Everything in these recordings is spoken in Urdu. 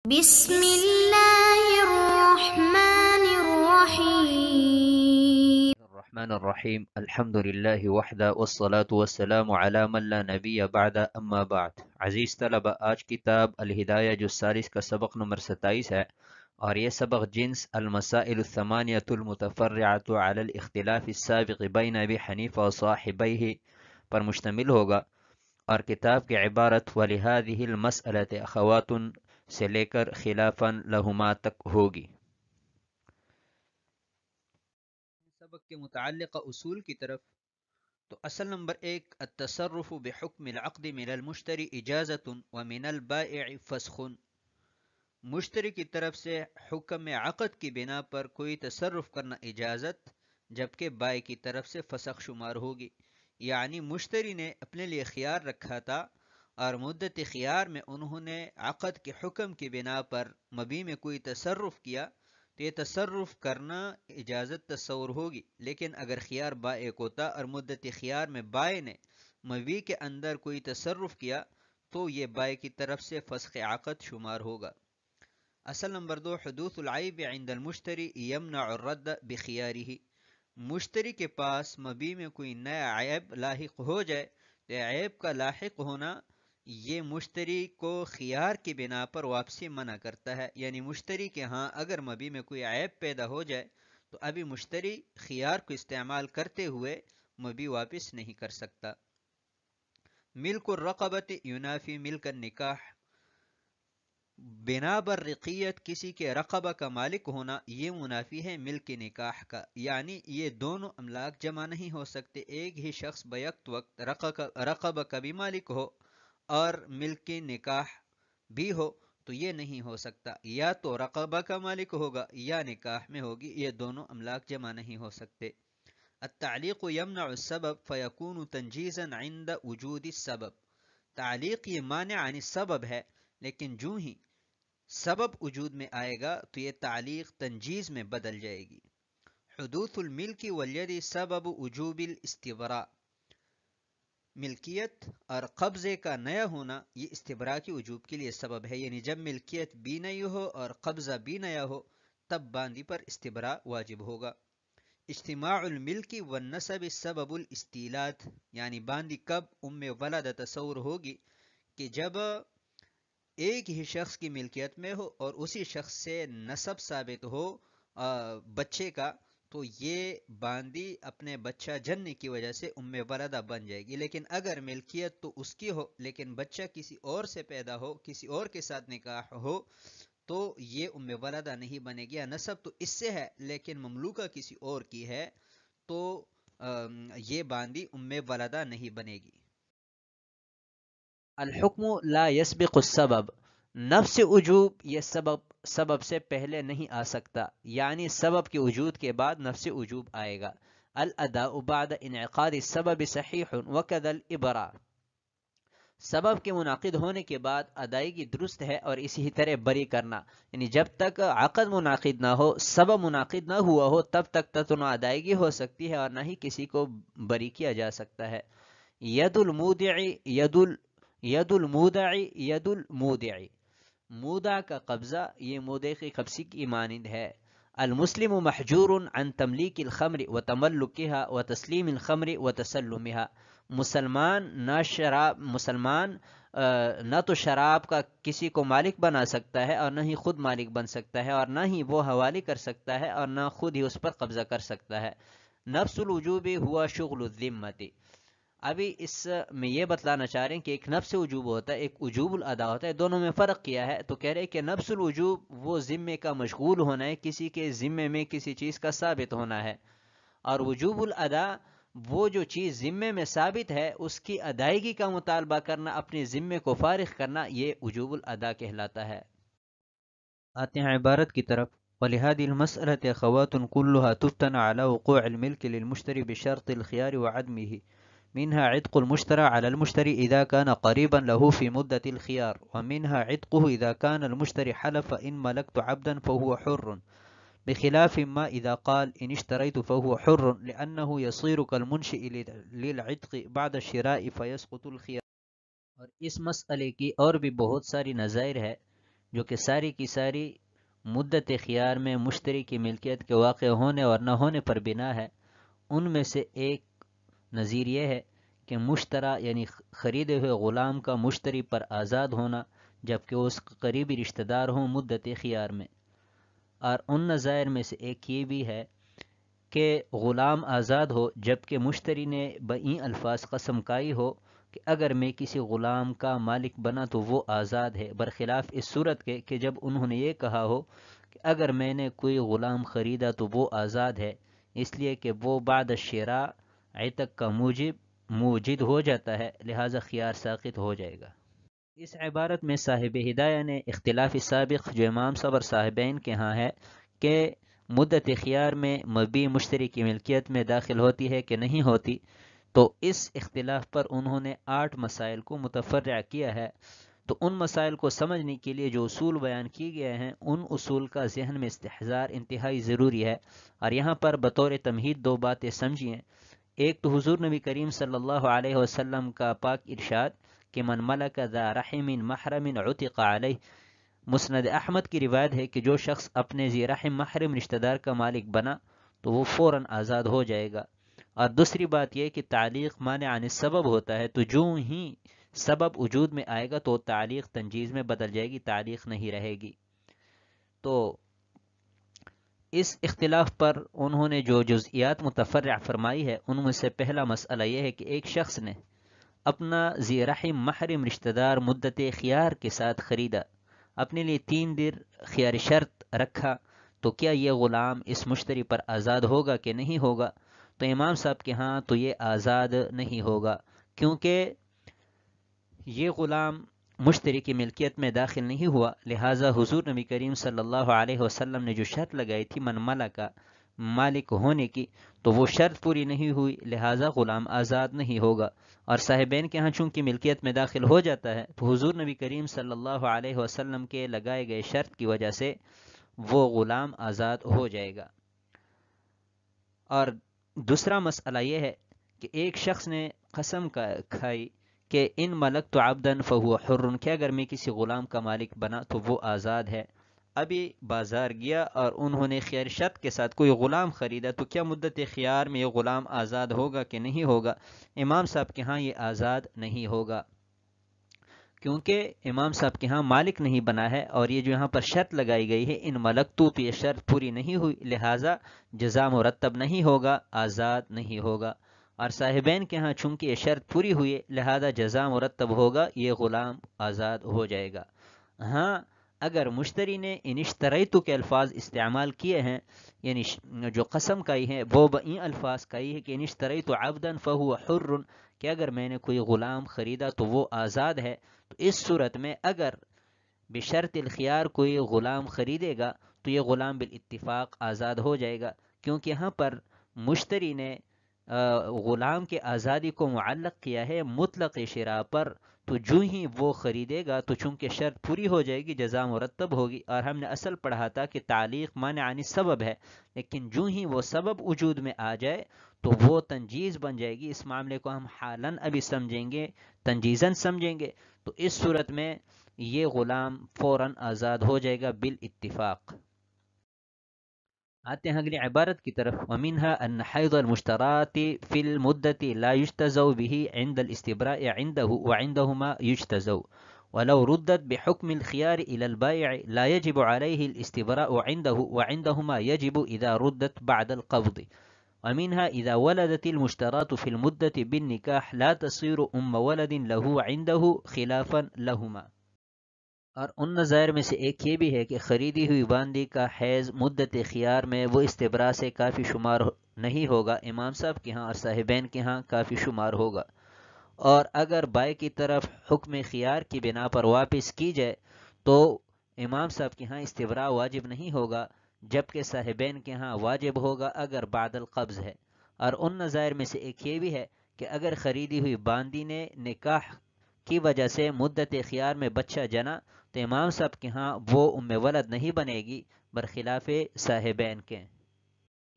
بسم الله الرحمن الرحيم. الرحمن الرحیم الحمد للہ وحدہ والصلاة والسلام علی من لا نبی بعد اما بعد. عزیز طلبہ، آج کتاب الہدایہ جو ثالث کا سبق نمبر 27 ہے، اور یہ سبق جنس المسائل الثمانیۃ المتفرعۃ علی الاختلاف السابق بین ابی حنیفہ وصاحبیہ پر مشتمل ہوگا، اور کتاب کی عبارت وَلِهَذِهِ الْمَسْأَلَةِ اخوات سے لے کر خلافا لہما تک ہوگی. سبق کے متعلقہ اصول کی طرف، تو اصل نمبر 1، التصرف بحکم العقد من المشتری اجازت ومن البائع فسخ. مشتری کی طرف سے حکم عقد کی بنا پر کوئی تصرف کرنا اجازت، جبکہ بائع کی طرف سے فسخ شمار ہوگی. یعنی مشتری نے اپنے لیے خیار رکھا تھا، اور مدت خیار میں انہوں نے عقد کے حکم کی بنا پر مبیع میں کوئی تصرف کیا، تو یہ تصرف کرنا اجازت تصور ہوگی. لیکن اگر خیار بائع کو تھا اور مدت خیار میں بائع نے مبیع کے اندر کوئی تصرف کیا، تو یہ بائع کی طرف سے فسخ عقد شمار ہوگا. اصل نمبر 2، حدوث العیب عند المشتری یمنع الرد بخیارہ. مشتری کے پاس مبیع میں کوئی نیا عیب لاحق ہو جائے تو عیب کا لاحق ہونا یہ مشتری کو خیار کی بنا پر واپسی منع کرتا ہے. یعنی مشتری کے ہاں اگر مبیع میں کوئی عیب پیدا ہو جائے تو ابھی مشتری خیار کو استعمال کرتے ہوئے مبیع واپس نہیں کر سکتا. ملک الرقبۃ ینافی ملک النکاح. بنا بر رقیت کسی کے رقبہ کا مالک ہونا یہ منافی ہے ملک نکاح کا. یعنی یہ دونوں املاک جمع نہیں ہو سکتے. ایک ہی شخص بیک وقت رقبہ کا بھی مالک ہو اور ملک نکاح بھی ہو تو یہ نہیں ہو سکتا. یا تو رقبہ کا مالک ہوگا یا نکاح میں ہوگی، یہ دونوں املاک جمع نہیں ہو سکتے. التعلیق یمنع السبب فیکون تنجیزا عند وجود السبب. تعلیق یہ مانع عن السبب ہے، لیکن جو ہی سبب وجود میں آئے گا تو یہ تعلیق تنجیز میں بدل جائے گی. حدوث الملک والید سبب وجوب الاستبراء. ملکیت اور قبضے کا نیا ہونا یہ استبراء کی وجوب کے لیے سبب ہے. یعنی جب ملکیت بھی نئی ہو اور قبضہ بھی نیا ہو تب باندی پر استبراء واجب ہوگا. اجتماع الملک والنسب سبب الاستیلات. یعنی باندی کب ام ولد تصور ہوگی کہ جب ایک ہی شخص کی ملکیت میں ہو اور اسی شخص سے نسب ثابت ہو بچے کا، تو یہ باندی اپنے بچہ جننے کی وجہ سے ام ولدہ بن جائے گی. لیکن اگر ملکیت تو اس کی ہو لیکن بچہ کسی اور سے پیدا ہو، کسی اور کے ساتھ نکاح ہو، تو یہ ام ولدہ نہیں بنے گی. نسب تو اس سے ہے لیکن مملوکہ کسی اور کی ہے تو یہ باندی ام ولدہ نہیں بنے گی. الحکم لا يسبق السبب. نفس وجوب یہ سبب سے پہلے نہیں آ سکتا. یعنی سبب کے وجود کے بعد نفس وجوب آئے گا. الاداء بعد انعقاد السبب صحیح وكذا الابراء. سبب کے منعقد ہونے کے بعد ادائیگی درست ہے، اور اسی طرح بری کرنا. یعنی جب تک عقد منعقد نہ ہو، سبب منعقد نہ ہوا ہو، تب تک نہ ادائیگی ہو سکتی ہے اور نہ ہی کسی کو بری کیا جا سکتا ہے. ید المودع مودع کا قبضہ یہ مودع کی قبضی کی مانند ہے. المسلم محجور عن تملیک الخمر وتملکها وتسلیم الخمر وتسلمها. مسلمان نہ تو شراب کا کسی کو مالک بنا سکتا ہے اور نہ ہی خود مالک بن سکتا ہے، اور نہ ہی وہ حوالے کر سکتا ہے اور نہ خود ہی اس پر قبضہ کر سکتا ہے. نفس الوجوب ہوا شغل الذمت. ابھی اس میں یہ بتلانا چاہ رہے ہیں کہ ایک نفس وجوب ہوتا ہے، ایک وجوب الادا ہوتا ہے. دونوں میں فرق کیا ہے؟ تو کہہ رہے کہ نفس الوجوب وہ ذمے کا مشغول ہونا ہے، کسی کے ذمے میں کسی چیز کا ثابت ہونا ہے. اور وجوب الادا وہ جو چیز ذمے میں ثابت ہے اس کی ادائیگی کا مطالبہ کرنا، اپنے ذمے کو فارغ کرنا، یہ وجوب الادا کہلاتا ہے. آتے ہیں عبارت کی طرف. وَلِهَذِهِ الْمَسْأَلَةِ أَخَوَاتٌ كُلُّهَا تُبْتَنَى عَلَى وُقُوعِ الْمِلْكِ لِلْمُشْتَرِ بِشَرْطِ الْخِيَارِ وَعَدْمِهِ. منها عتق المشترى على المشتري إذا كان قريبا له في مدة الخيار، ومنها عتقه إذا كان المشتري حلف إن ملكت عبدا فهو حر، بخلاف ما إذا قال إن اشتريت فهو حر، لأنه يصير كالمنشئ للعتق بعد الشراء فيسقط الخيار. اور اس مسئلے کی اور بھی بہت ساری نظائر ہے جو کہ ساری کی ساری مدت خیار میں مشتری کی ملکیت کے واقع ہونے اور نہ ہونے پر بنا ہے، ان میں سے ایک نظیر یہ ہے کہ مشترا یعنی خریدے ہوئے غلام کا مشتری پر آزاد ہونا جبکہ اس قریبی رشتہ دار ہوں مدت خیار میں، اور ان نظائر میں سے ایک یہ بھی ہے کہ غلام آزاد ہو جبکہ مشتری نے بئیں الفاظ قسم کھائی ہو کہ اگر میں کسی غلام کا مالک بنا تو وہ آزاد ہے، برخلاف اس صورت کے کہ جب انہوں نے یہ کہا ہو کہ اگر میں نے کوئی غلام خریدا تو وہ آزاد ہے، اس لیے کہ وہ بعد الشراء عتق کا موجد ہو جاتا ہے، لہذا خیار ساقط ہو جائے گا۔ اس عبارت میں صاحب ہدایہ نے اختلاف سابق جو امام صاحب اور صاحبین کے ہاں ہے کہ مدت خیار میں مبیع مشتری کی ملکیت میں داخل ہوتی ہے کہ نہیں ہوتی، تو اس اختلاف پر انہوں نے 8 مسائل کو متفرع کیا ہے۔ تو ان مسائل کو سمجھنے کے لیے جو اصول بیان کیے گئے ہیں ان اصول کا ذہن میں استحضار انتہائی ضروری ہے، اور یہاں پر بطور تمہید 2 باتیں سمجھیں۔ ایک تو حضور نبی کریم صلی اللہ علیہ وسلم کا پاک ارشاد کہ من ملک ذا رحم محرم عتق علیہ، مسند احمد کی روایت ہے کہ جو شخص اپنے ذی رحم محرم رشتہ دار کا مالک بنا تو وہ فوراً آزاد ہو جائے گا۔ اور دوسری بات یہ کہ تعلیق مانع عن السبب ہوتا ہے، تو جو ہی سبب وجود میں آئے گا تو تعلیق تنجیز میں بدل جائے گی، تعلیق نہیں رہے گی۔ تو اس اختلاف پر انہوں نے جو جزئیات متفرع فرمائی ہے ان میں سے پہلا مسئلہ یہ ہے کہ ایک شخص نے اپنا ذی رحم محرم رشتہ دار مدت خیار کے ساتھ خریدا، اپنے لیے 3 دن خیار شرط رکھا، تو کیا یہ غلام اس مشتری پر آزاد ہوگا کہ نہیں ہوگا؟ تو امام صاحب کے ہاں تو یہ آزاد نہیں ہوگا، کیونکہ یہ غلام مشتری کی ملکیت میں داخل نہیں ہوا، لہٰذا حضور نبی کریم صلی اللہ علیہ وسلم نے جو شرط لگائی تھی من ملک مالک ہونے کی، تو وہ شرط پوری نہیں ہوئی، لہٰذا غلام آزاد نہیں ہوگا۔ اور صاحبین کے ہاں چونکہ ملکیت میں داخل ہو جاتا ہے تو حضور نبی کریم صلی اللہ علیہ وسلم کے لگائے گئے شرط کی وجہ سے وہ غلام آزاد ہو جائے گا۔ اور دوسرا مسئلہ یہ ہے کہ ایک شخص نے قسم کھائی کہ ان ملک تو عبدن فہو حر، کہ اگر میں کسی غلام کا مالک بنا تو وہ آزاد ہے۔ ابھی بازار گیا اور انہوں نے خیار شرط کے ساتھ کوئی غلام خریدا، تو کیا مدت خیار میں یہ غلام آزاد ہوگا کہ نہیں ہوگا؟ امام صاحب کے ہاں یہ آزاد نہیں ہوگا، کیونکہ امام صاحب کے ہاں مالک نہیں بنا ہے، اور یہ جو یہاں پر شرط لگائی گئی ہے ان ملک تو یہ شرط پوری نہیں ہوئی، لہٰذا جزا مرتب نہیں ہوگا، آزاد نہیں ہوگا۔ اور صاحبین کے ہاں چونکہ یہ شرط پوری ہوئی لہذا جزا مرتب ہوگا، یہ غلام آزاد ہو جائے گا۔ ہاں اگر مشتری نے ان اشتریتو کے الفاظ استعمال کیے ہیں، یعنی جو قسم کائی ہے وہ بئیں الفاظ کائی ہے کہ ان اشتریتو عبدا فہو حر، کہ اگر میں نے کوئی غلام خریدا تو وہ آزاد ہے، تو اس صورت میں اگر بشرط الخیار کوئی غلام خریدے گا تو یہ غلام بالاتفاق آزاد ہو جائے گا، کیونکہ یہاں پر مشتری نے غلام کے آزادی کو معلق کیا ہے مطلق شراء پر، تو جو ہی وہ خریدے گا تو چونکہ شرط پوری ہو جائے گی جزا مرتب ہوگی۔ اور ہم نے اصل پڑھا تھا کہ تعلیق مانع عن السبب ہے، لیکن جو ہی وہ سبب وجود میں آ جائے تو وہ تنجیز بن جائے گی۔ اس معاملے کو ہم حالاً ابھی سمجھیں گے، تنجیزاً سمجھیں گے، تو اس صورت میں یہ غلام فوراً آزاد ہو جائے گا بالاتفاق۔ آتے ہیں اگلی عبارت کی طرف، وَمِنْهَا أَنَّ حَيْضَ الْمُشْتَرَاةِ فِي الْمُدَّةِ لَا يُجْتَزَوْ بِهِ عِنْدَ الْإِسْتِبْرَاءِ عِنْدَهُ وَعِنْدَهُمَا يُجْتَزَوْ وَلَوْ رُدَّتْ بِحُكْمِ الْخِيَارِ إِلَى الْبَائِعِ لَا يَجِبُ عَلَيْهِ الْإِسْتِبْرَاءُ عِنْدَهُ وَعِنْدَهُمَا يَجِبُ إِذَا رُدَّتْ بَعْدَ الْقَبْضِ وَمِنْهَا إِذَا وَلَدَتِ الْمُشْتَرَاةُ فِي الْمُدَّةِ بِالنِّكَاحِ لَا تَصِيرُ أُمَّ وَلَدٍ لَهُ عِنْدَهُ خِلَافًا لَهُمَا۔ اور ان نظائر میں سے ایک یہ بھی ہے کہ خریدی ہوئی باندی کا حیض مدت خیار میں وہ استبراء سے کافی شمار نہیں ہوگا، امام صاحب کے ہاں اور صاحبین کے ہاں کافی شمار ہوگا۔ اور اگر بائے کی طرف حکم خیار کی بنا پر واپس کی جائے تو امام صاحب کے ہاں استبراء واجب نہیں ہوگا، جبکہ صاحبین کے ہاں واجب ہوگا اگر بعد القبض ہے۔ اور ان نظائر میں سے ایک یہ بھی ہے کہ اگر خریدی ہوئی باندی نے نکاح کی وجہ سے مدت خیار میں بچہ جنا تو امام صاحب کے ہاں وہ ام ولد نہیں بنے گی، برخلاف صاحبین کے۔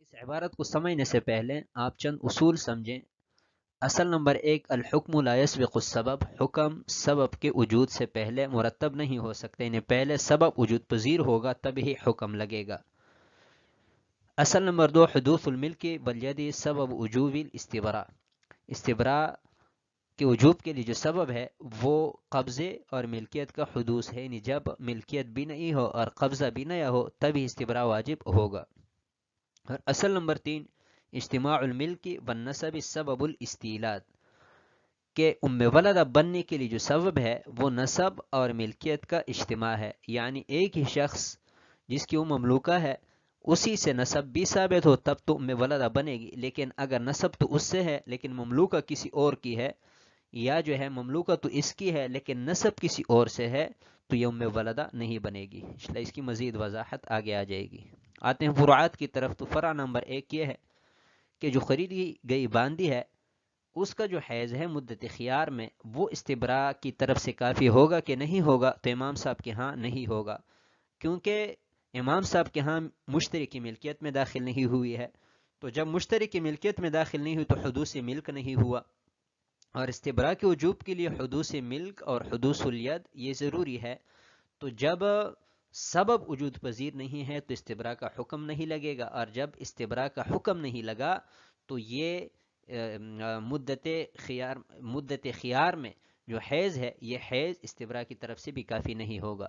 اس عبارت کو سمجھنے سے پہلے آپ چند اصول سمجھیں۔ اصل نمبر 1 الحکم لا یسبق السبب، حکم سبب کے وجود سے پہلے مرتب نہیں ہو سکتے، یعنی پہلے سبب وجود پذیر ہوگا تب ہی حکم لگے گا۔ اصل نمبر 2 حدوث الملک بالیدی سبب وجوب الاستبراء، استبراء کے وجوب کے لیے جو سبب ہے وہ قبضے اور ملکیت کا حدوث ہے، یعنی جب ملکیت بھی نہیں ہو اور قبضہ بھی نہ ہو تبھی استبراء واجب ہوگا۔ اور اصل نمبر 3 اجتماع الملک والنسب سبب الاستیلاد، کہ ولدہ بننے کے لیے جو سبب ہے وہ نسب اور ملکیت کا اجتماع ہے، یعنی ایک ہی شخص جس کی مملوکہ ہے اسی سے نسب بھی ثابت ہو تب تو ولدہ بنے گی، لیکن اگر نسب تو اس سے ہے لیکن مملوکہ کسی اور کی ہے، یا جو ہے مملوکہ تو اس کی ہے لیکن نسب کسی اور سے ہے، تو یہ ولدہ نہیں بنے گی، اس لیے اس کی مزید وضاحت آگے آ جائے گی۔ آتے ہیں فروعات کی طرف، تو فرع نمبر 1 یہ ہے کہ جو خریدی گئی باندی ہے اس کا جو حیض ہے مدت خیار میں وہ استبراء کی طرف سے کافی ہوگا کہ نہیں ہوگا، تو امام صاحب کے ہاں نہیں ہوگا، کیونکہ امام صاحب کے ہاں مشتری کی ملکیت میں داخل نہیں ہوئی ہے، تو جب مشتری کی ملکیت میں داخل نہیں ہوئی تو حدوث ملک نہیں ہوا، اور استبراء کے وجوب کے لیے حدوث ملک اور حدوث الید یہ ضروری ہے، تو جب سبب وجود پذیر نہیں ہے تو استبراء کا حکم نہیں لگے گا، اور جب استبراء کا حکم نہیں لگا تو یہ مدت خیار میں جو حیض ہے یہ حیض استبراء کی طرف سے بھی کافی نہیں ہوگا۔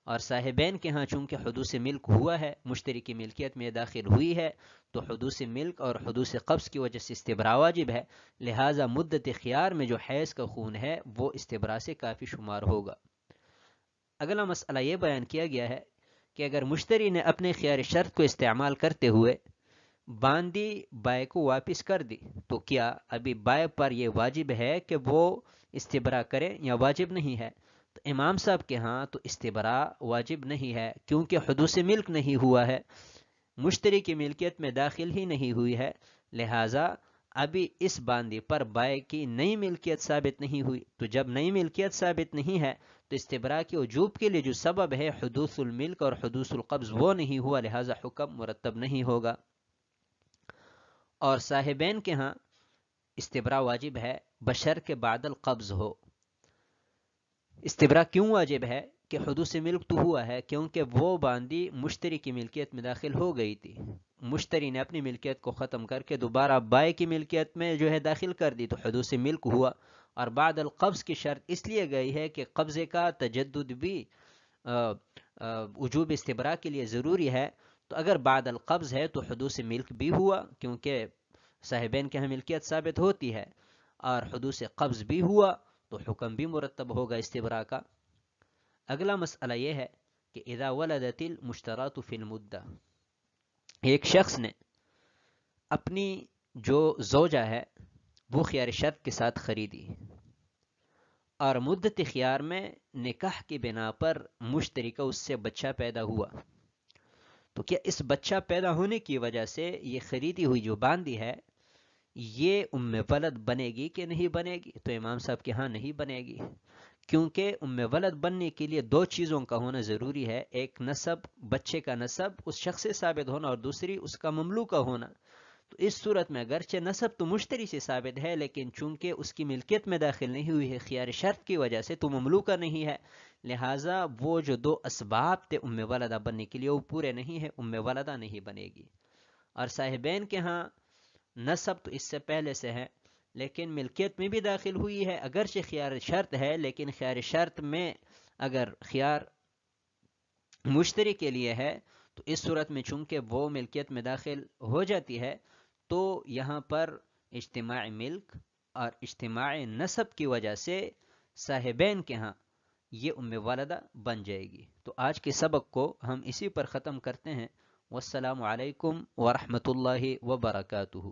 اور صاحبین کے ہاں چونکہ حدوث ملک ہوا ہے، مشتری کی ملکیت میں داخل ہوئی ہے، تو حدوث ملک اور حدوث قبض کی وجہ سے استبراء واجب ہے، لہٰذا مدت خیار میں جو حیض کا خون ہے وہ استبراء سے کافی شمار ہوگا۔ اگلا مسئلہ یہ بیان کیا گیا ہے کہ اگر مشتری نے اپنے خیار شرط کو استعمال کرتے ہوئے باندی بائے کو واپس کر دی، تو کیا ابھی بائے پر یہ واجب ہے کہ وہ استبراء کرے یا واجب نہیں ہے؟ تو امام صاحب کے ہاں تو استبراء واجب نہیں ہے، کیونکہ حدوث ملک نہیں ہوا ہے، مشتری کی ملکیت میں داخل ہی نہیں ہوئی ہے، لہٰذا ابھی اس باندی پر بائے کی نئی ملکیت ثابت نہیں ہوئی، تو جب نئی ملکیت ثابت نہیں ہے تو استبراء کے وجوب کے لیے جو سبب ہے حدوث الملک اور حدوث القبض وہ نہیں ہوا، لہٰذا حکم مرتب نہیں ہوگا۔ اور صاحبین کے ہاں استبراء واجب ہے بشرط بعد القبض ہو۔ استبراء کیوں واجب ہے کہ حدوث ملک تو ہوا ہے، کیونکہ وہ باندی مشتری کی ملکیت میں داخل ہو گئی تھی، مشتری نے اپنی ملکیت کو ختم کر کے دوبارہ بائے کی ملکیت میں جو ہے داخل کر دی، تو حدوث ملک ہوا۔ اور بعد القبض کی شرط اس لیے گئی ہے کہ قبضے کا تجدد بھی وجوب استبراء کے لیے ضروری ہے، تو اگر بعد القبض ہے تو حدوث ملک بھی ہوا، کیونکہ صاحبین کے ہاں ملکیت ثابت ہوتی ہے، اور حدوث قبض بھی ہوا تو حکم بھی مرتب ہوگا استبراء کا۔ اگلا مسئلہ یہ ہے کہ اذا ولدت المشترات فی المدہ، ایک شخص نے اپنی جو زوجہ ہے وہ خیار شرط کے ساتھ خریدی، اور مدت خیار میں نکاح کی بنا پر مشتری کا اس سے بچہ پیدا ہوا، تو کیا اس بچہ پیدا ہونے کی وجہ سے یہ خریدی ہوئی جو باندی ہے یہ ولد بنے گی کہ نہیں بنے گی؟ تو امام صاحب کے ہاں نہیں بنے گی، کیونکہ ولد بننے کے لیے دو چیزوں کا ہونا ضروری ہے، ایک نسب، بچے کا نسب اس شخص سے ثابت ہونا، اور دوسری اس کا مملوکہ ہونا۔ تو اس صورت میں اگرچہ نسب تو مشتری سے ثابت ہے، لیکن چونکہ اس کی ملکیت میں داخل نہیں ہوئی ہے خیار شرط کی وجہ سے، تو مملوکہ نہیں ہے، لہٰذا وہ جو دو اسباب تھے ولدہ بننے کے لیے وہ پورے نہیں ہے، ولدہ نہیں بنے گی۔ اور صاحبین کے ہاں نسب تو اس سے پہلے سے ہے لیکن ملکیت میں بھی داخل ہوئی ہے، اگرچہ خیار شرط ہے لیکن خیار شرط میں اگر خیار مشتری کے لیے ہے تو اس صورت میں چونکہ وہ ملکیت میں داخل ہو جاتی ہے تو یہاں پر اجتماع ملک اور اجتماع نسب کی وجہ سے صاحبین کے ہاں یہ والدہ بن جائے گی۔ تو آج کے سبق کو ہم اسی پر ختم کرتے ہیں۔ والسلام علیکم ورحمۃ اللہ وبرکاتہ۔